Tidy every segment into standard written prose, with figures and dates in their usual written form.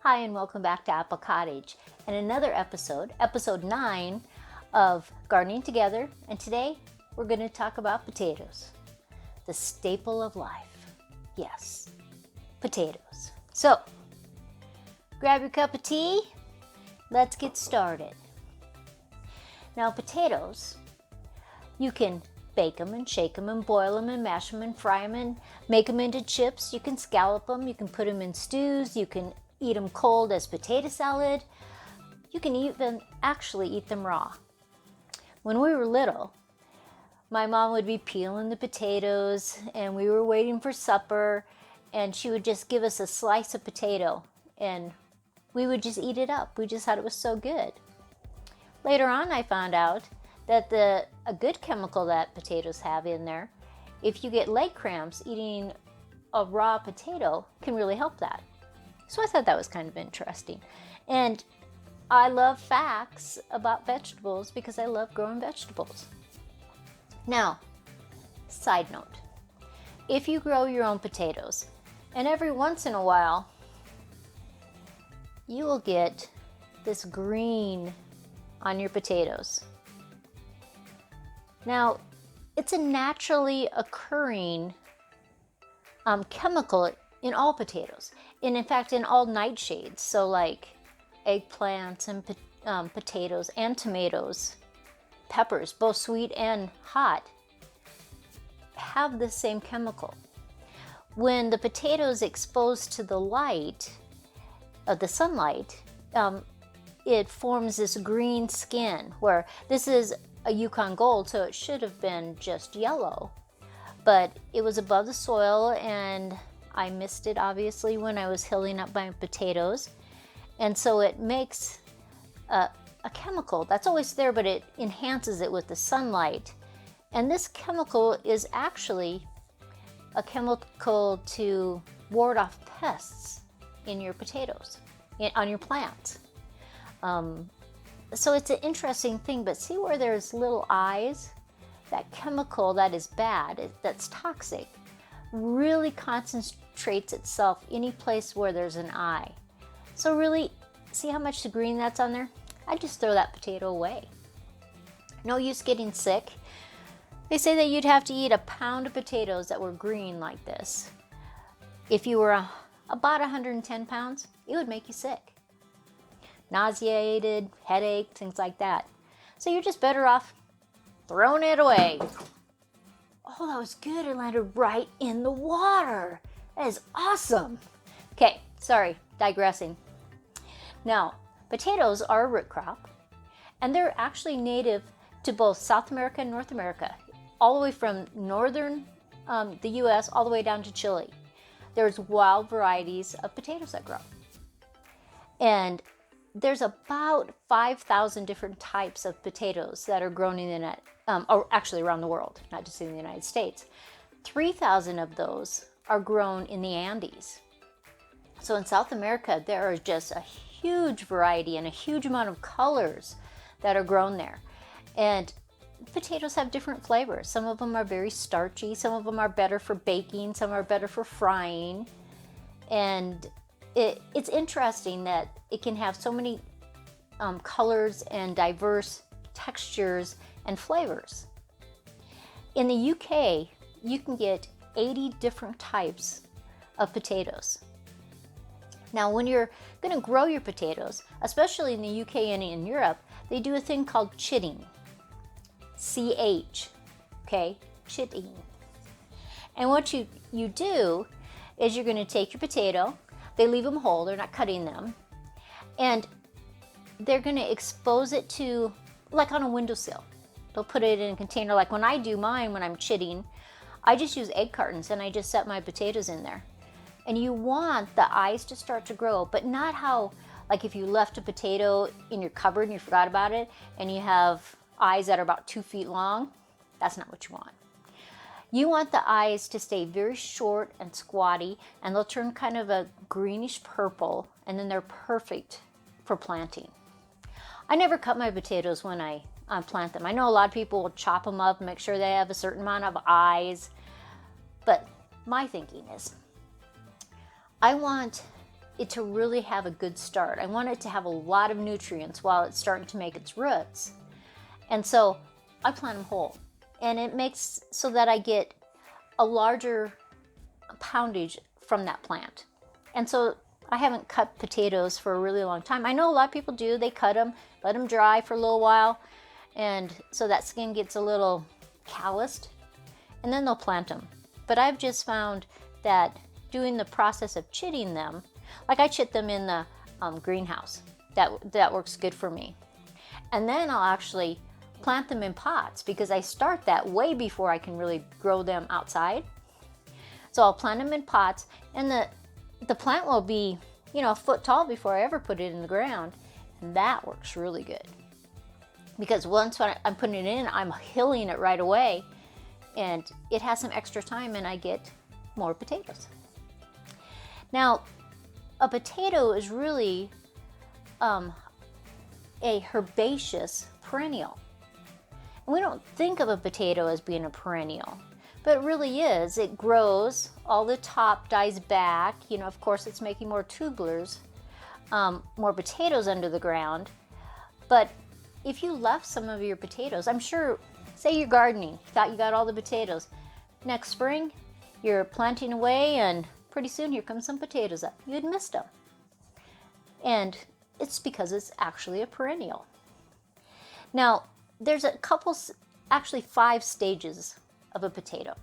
Hi, and welcome back to Apple Cottage and another episode, episode 9 of Gardening Together. And today we're going to talk about potatoes, the staple of life. Yes, potatoes. So, grab your cup of tea. Let's get started. Now, potatoes, you can bake them and shake them and boil them and mash them and fry them and make them into chips. You can scallop them. You can put them in stews. You can eat them cold as potato salad. You can even actually eat them raw. When we were little, my mom would be peeling the potatoes and we were waiting for supper, and she would just give us a slice of potato and we would just eat it up. We just thought it was so good. Later on, I found out that a good chemical that potatoes have in there, if you get leg cramps, eating a raw potato can really help that. So I thought that was kind of interesting. And I love facts about vegetables because I love growing vegetables. Now, side note, if you grow your own potatoes, and every once in a while, you will get this green on your potatoes. Now, it's a naturally occurring chemical in all potatoes, and in fact in all nightshades. So like eggplants and potatoes and tomatoes, peppers, both sweet and hot, have the same chemical. When the potato is exposed to the light of the sunlight, it forms this green skin, where this is a Yukon Gold, so it should have been just yellow, but it was above the soil and I missed it obviously when I was hilling up my potatoes, and so it makes a chemical that's always there, but it enhances it with the sunlight. And this chemical is actually a chemical to ward off pests in your potatoes, on your plants. So it's an interesting thing, but see where there's little eyes? That chemical that is bad, that's toxic, really concentrates itself any place where there's an eye. So really, see how much the green that's on there? I just throw that potato away. No use getting sick. They say that you'd have to eat a pound of potatoes that were green like this. If you were about 110 pounds, it would make you sick. Nauseated, headache, things like that. So you're just better off throwing it away. Oh, that was good. It landed right in the water. That is awesome. Okay, sorry, digressing. Now, potatoes are a root crop, and they're actually native to both South America and North America, all the way from northern the US all the way down to Chile. There's wild varieties of potatoes that grow. And there's about 5,000 different types of potatoes that are grown in the or actually around the world, not just in the United States. 3,000 of those are grown in the Andes. So in South America, there is just a huge variety and a huge amount of colors that are grown there. And potatoes have different flavors. Some of them are very starchy, some of them are better for baking, some are better for frying. And it's interesting that it can have so many colors and diverse textures and flavors. In the UK, you can get 80 different types of potatoes. Now, when you're going to grow your potatoes, especially in the UK and in Europe, they do a thing called chitting. CH, okay? Chitting. And what you do is you're going to take your potato. They leave them whole, they're not cutting them. And they're gonna expose it to, like on a windowsill. They'll put it in a container. Like when I do mine, when I'm chitting, I just use egg cartons and I just set my potatoes in there. And you want the eyes to start to grow, but not how, like if you left a potato in your cupboard and you forgot about it, and you have eyes that are about 2 feet long. That's not what you want. You want the eyes to stay very short and squatty, and they'll turn kind of a greenish purple, and then they're perfect for planting. I never cut my potatoes when I plant them. I know a lot of people will chop them up and make sure they have a certain amount of eyes, but my thinking is I want it to really have a good start. I want it to have a lot of nutrients while it's starting to make its roots. And so I plant them whole. And it makes so that I get a larger poundage from that plant. And so I haven't cut potatoes for a really long time. I know a lot of people do. They cut them, let them dry for a little while, and so that skin gets a little calloused, and then they'll plant them. But I've just found that doing the process of chitting them, like I chit them in the greenhouse, that works good for me. And then I'll actually plant them in pots, because I start that way before I can really grow them outside. So I'll plant them in pots, and the plant will be, a foot tall before I ever put it in the ground. And that works really good, because once I'm putting it in, I'm hilling it right away, and it has some extra time, and I get more potatoes. Now, a potato is really a herbaceous perennial. And we don't think of a potato as being a perennial, but it really is. It grows, all the top dies back. Of course, it's making more tubulars, more potatoes under the ground. But if you left some of your potatoes, I'm sure, say you're gardening, thought you got all the potatoes. Next spring, you're planting away, and pretty soon here comes some potatoes up. You had missed them. And it's because it's actually a perennial. Now, there's a couple, actually 5 stages of a potato.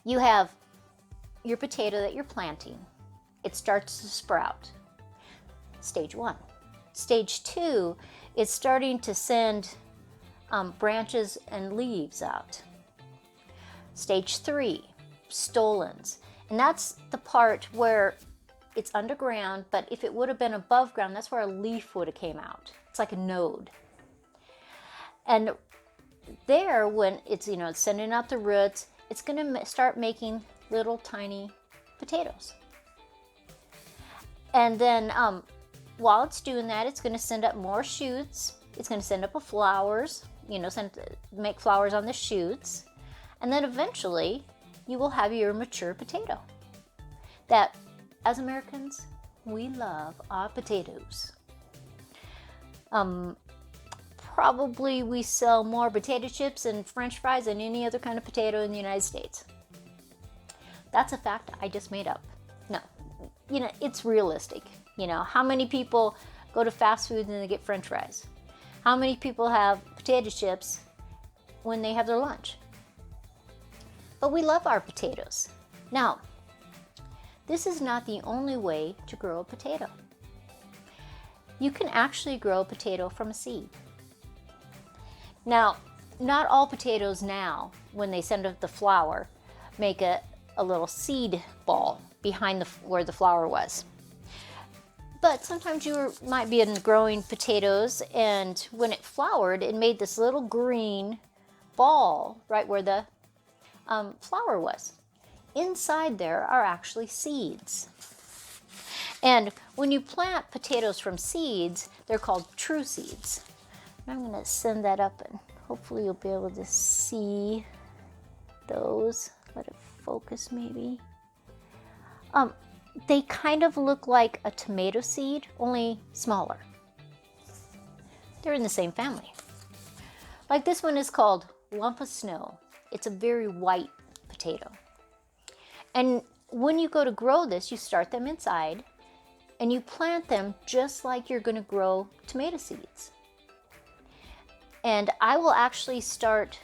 You have your potato that you're planting. It starts to sprout. Stage 1. Stage 2 is starting to send branches and leaves out. Stage 3, stolons. And that's the part where it's underground, but if it would have been above ground, that's where a leaf would have came out. It's like a node. And there, when it's, it's sending out the roots, it's going to start making little tiny potatoes. And then while it's doing that, it's going to send up more shoots. It's going to send up flowers, make flowers on the shoots. And then eventually, you will have your mature potato. That, as Americans, we love our potatoes. Probably we sell more potato chips and French fries than any other kind of potato in the United States. That's a fact I just made up. No, it's realistic. How many people go to fast food and they get French fries? How many people have potato chips when they have their lunch? But we love our potatoes. Now, this is not the only way to grow a potato. You can actually grow a potato from a seed. Now, not all potatoes now, when they send up the flower, make a little seed ball behind where the flower was. But sometimes you might be growing potatoes, and when it flowered, it made this little green ball right where the flower was. Inside there are actually seeds. And when you plant potatoes from seeds, they're called true seeds. I'm going to send that up, and hopefully you'll be able to see those. Let it focus maybe. They kind of look like a tomato seed, only smaller. They're in the same family. Like this one is called lump of snow. It's a very white potato. And when you go to grow this, you start them inside, and you plant them just like you're going to grow tomato seeds. And I will actually start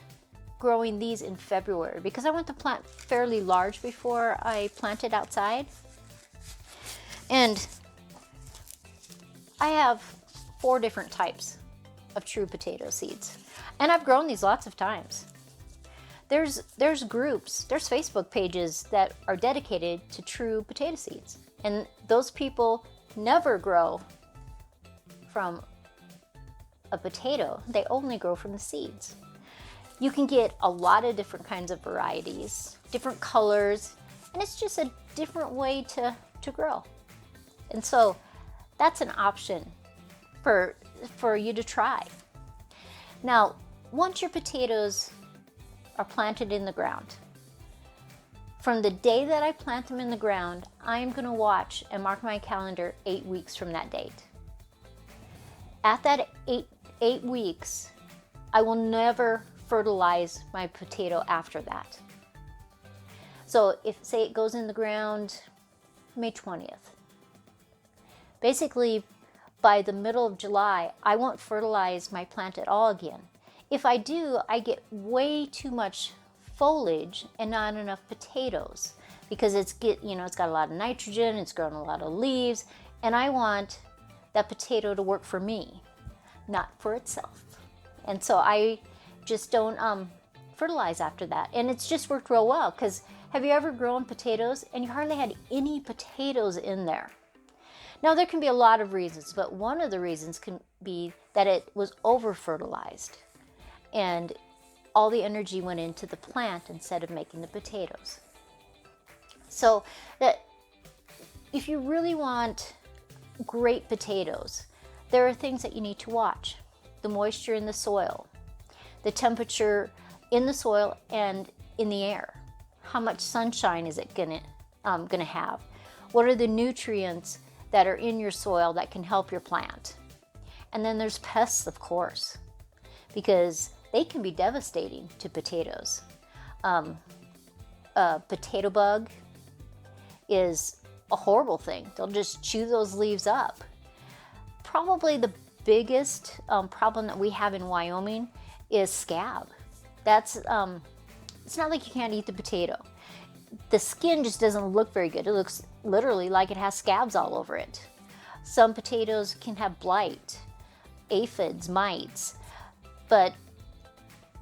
growing these in February, because I want to plant fairly large before I plant it outside. And I have 4 different types of true potato seeds. And I've grown these lots of times. There's groups, there's Facebook pages that are dedicated to true potato seeds. And those people never grow from a potato. They only grow from the seeds. You can get a lot of different kinds of varieties, different colors, and it's just a different way to grow. And so that's an option for you to try. Now, once your potatoes are planted in the ground, From the day that I plant them in the ground, I am going to watch and mark my calendar 8 weeks from that date. At that eight weeks, I will never fertilize my potato after that. So if, say, it goes in the ground May 20th, basically by the middle of July, I won't fertilize my plant at all again. If I do, I get way too much foliage and not enough potatoes because it's got a lot of nitrogen, it's growing a lot of leaves, and I want that potato to work for me, not for itself. And so I just don't fertilize after that. And it's just worked real well, because have you ever grown potatoes and you hardly had any potatoes in there? Now, there can be a lot of reasons, but one of the reasons can be that it was over fertilized and all the energy went into the plant instead of making the potatoes. So that if you really want great potatoes, there are things that you need to watch. The moisture in the soil, the temperature in the soil and in the air. How much sunshine is it gonna have? What are the nutrients that are in your soil that can help your plant? And then there's pests, of course, because they can be devastating to potatoes. A potato bug is a horrible thing. They'll just chew those leaves up. Probably the biggest problem that we have in Wyoming is scab. That's it's not like you can't eat the potato. The skin just doesn't look very good. It looks literally like it has scabs all over it. Some potatoes can have blight, aphids, mites,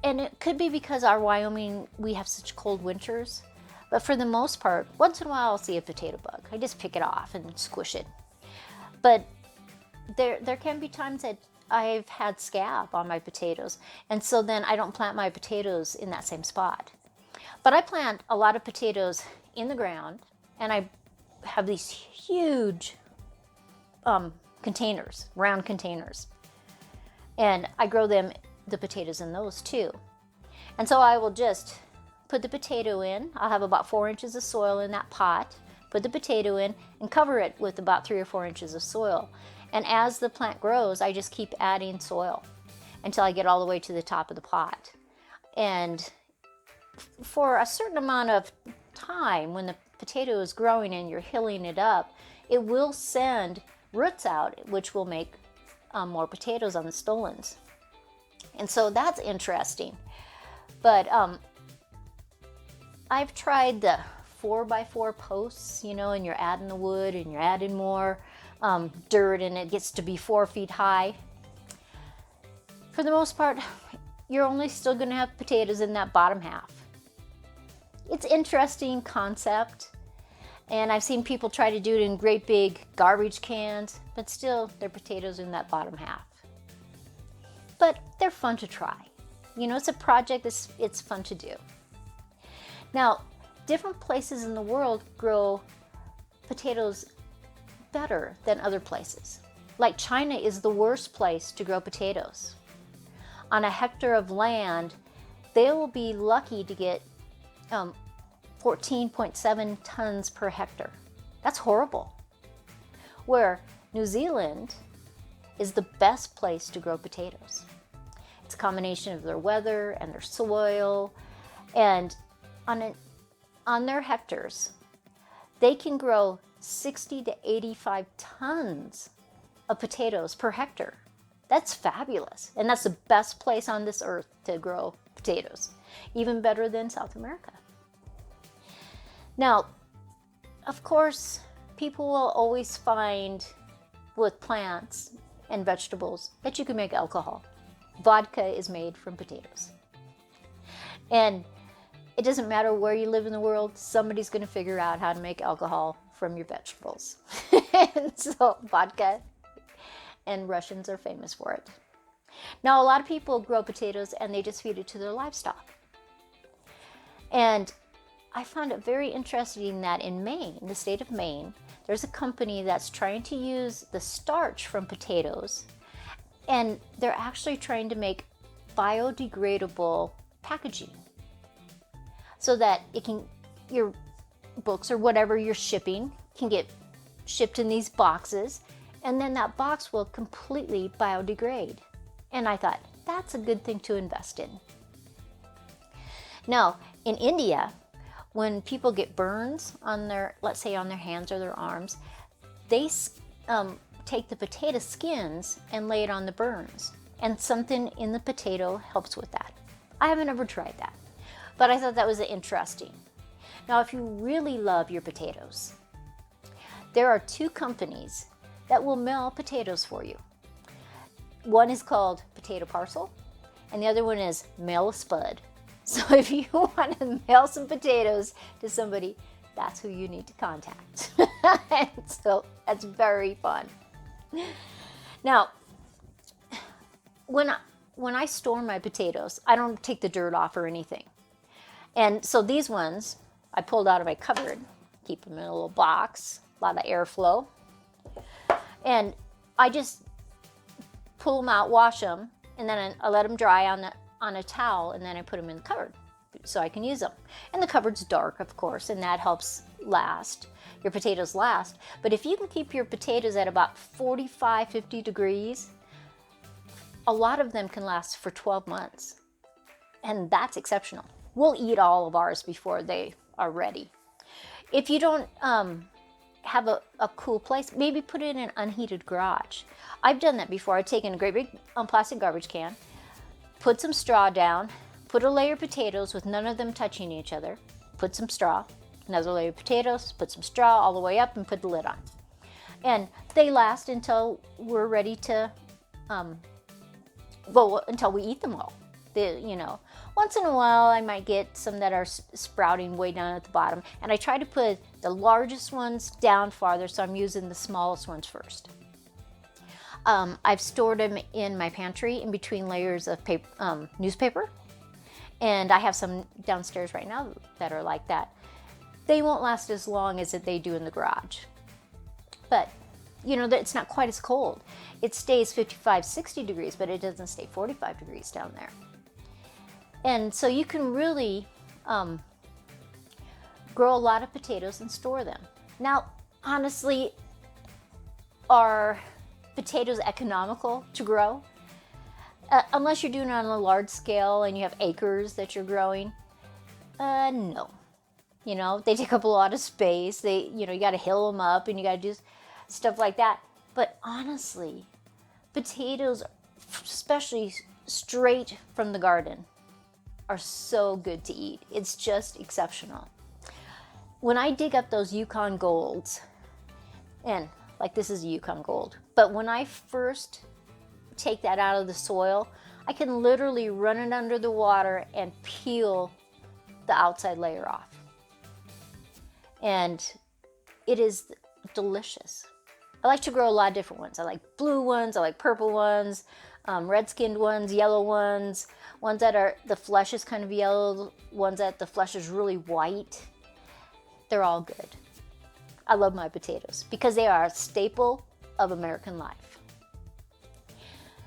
and it could be because our Wyoming, we have such cold winters. But for the most part, once in a while I'll see a potato bug. I just pick it off and squish it. But there can be times that I've had scab on my potatoes, and so then I don't plant my potatoes in that same spot. But I plant a lot of potatoes in the ground, and I have these huge containers, round containers, and I grow the potatoes in those too. And so I will just put the potato in. I'll have about 4 inches of soil in that pot, put the potato in, and cover it with about 3 or 4 inches of soil. And as the plant grows, I just keep adding soil until I get all the way to the top of the pot. And for a certain amount of time, when the potato is growing and you're hilling it up, it will send roots out, which will make more potatoes on the stolons. And so that's interesting. But I've tried the 4x4 posts, and you're adding the wood and you're adding more dirt, and it gets to be 4 feet high. For the most part, you're only still going to have potatoes in that bottom half. It's an interesting concept, and I've seen people try to do it in great big garbage cans, but still, they're potatoes in that bottom half. But they're fun to try. It's a project it's fun to do. Now, different places in the world grow potatoes better than other places. Like China is the worst place to grow potatoes. On a hectare of land, they will be lucky to get 14.7 tons per hectare. That's horrible. Where New Zealand is the best place to grow potatoes. It's a combination of their weather and their soil, and on their hectares, they can grow 60 to 85 tons of potatoes per hectare. That's fabulous, and that's the best place on this earth to grow potatoes, even better than South America. Now, of course, people will always find with plants and vegetables that you can make alcohol. Vodka is made from potatoes. And it doesn't matter where you live in the world, somebody's going to figure out how to make alcohol from your vegetables. And so vodka, and Russians are famous for it. Now, a lot of people grow potatoes and they just feed it to their livestock. And I found it very interesting that in Maine, the state of Maine, there's a company that's trying to use the starch from potatoes, and they're actually trying to make biodegradable packaging so that books or whatever you're shipping can get shipped in these boxes, and then that box will completely biodegrade. And I thought, that's a good thing to invest in. Now, in India, when people get burns on their, let's say on their hands or their arms, they take the potato skins and lay it on the burns. And something in the potato helps with that. I haven't ever tried that, but I thought that was interesting. Now, if you really love your potatoes, there are 2 companies that will mail potatoes for you. One is called Potato Parcel, and the other one is Mail a Spud. So if you want to mail some potatoes to somebody, that's who you need to contact. And so that's very fun. Now, when I store my potatoes, I don't take the dirt off or anything. And so these ones I pulled out of my cupboard, keep them in a little box, a lot of airflow. And I just pull them out, wash them, and then I let them dry on a towel, and then I put them in the cupboard so I can use them. And the cupboard's dark, of course, and that helps your potatoes last. But if you can keep your potatoes at about 45, 50 degrees, a lot of them can last for 12 months. And that's exceptional. We'll eat all of ours before they are ready. If you don't have a cool place, maybe put it in an unheated garage. I've done that before. I've taken a great big plastic garbage can, put some straw down, put a layer of potatoes with none of them touching each other, put some straw, another layer of potatoes, put some straw all the way up, and put the lid on. And they last until we're ready to, until we eat them all. Once in a while I might get some that are sprouting way down at the bottom, and I try to put the largest ones down farther, so I'm using the smallest ones first. I've stored them in my pantry in between layers of newspaper, and I have some downstairs right now that are like that. They won't last as long as they do in the garage, but it's not quite as cold. It stays 55, 60 degrees, but it doesn't stay 45 degrees down there. And so you can really grow a lot of potatoes and store them. Now, honestly, are potatoes economical to grow? Unless you're doing it on a large scale and you have acres that you're growing, no. They take up a lot of space. You got to hill them up, and you got to do stuff like that. But honestly, potatoes, especially straight from the garden, are so good to eat. It's just exceptional. When I dig up those Yukon Golds, and like this is a Yukon Gold, but when I first take that out of the soil, I can literally run it under the water and peel the outside layer off. And it is delicious. I like to grow a lot of different ones. I like blue ones, I like purple ones, red-skinned ones, yellow ones that are, the flesh is kind of yellow, ones that the flesh is really white. They're all good. I love my potatoes because they are a staple of American life.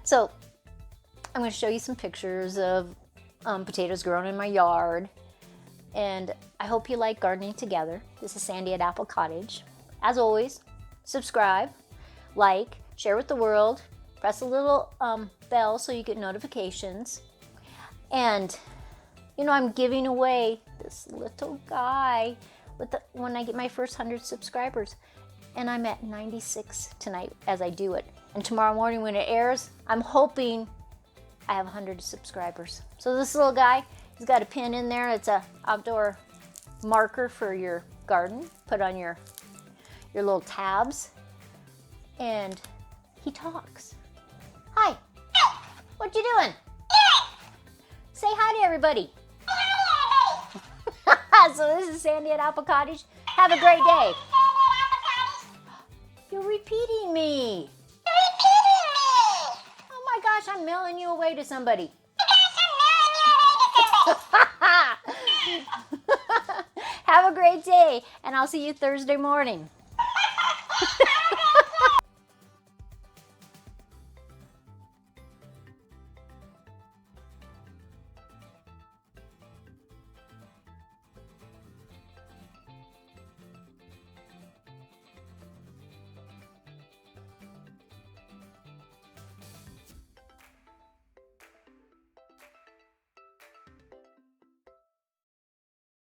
So I'm going to show you some pictures of potatoes grown in my yard, and I hope you like gardening together. This is Sandy at Apple Cottage. As always, subscribe, like, share with the world, press the little bell so you get notifications. And I'm giving away this little guy when I get my first 100 subscribers, and I'm at 96 tonight as I do it. And tomorrow morning when it airs, I'm hoping I have 100 subscribers. So this little guy, he's got a pin in there. It's a outdoor marker for your garden. Put on your little tabs, and he talks. Hi, what you doing? Say hi to everybody. So this is Sandy at Apple Cottage. Have a great day. You're repeating me. Oh my gosh, I'm mailing you away to somebody. Have a great day, and I'll see you Thursday morning.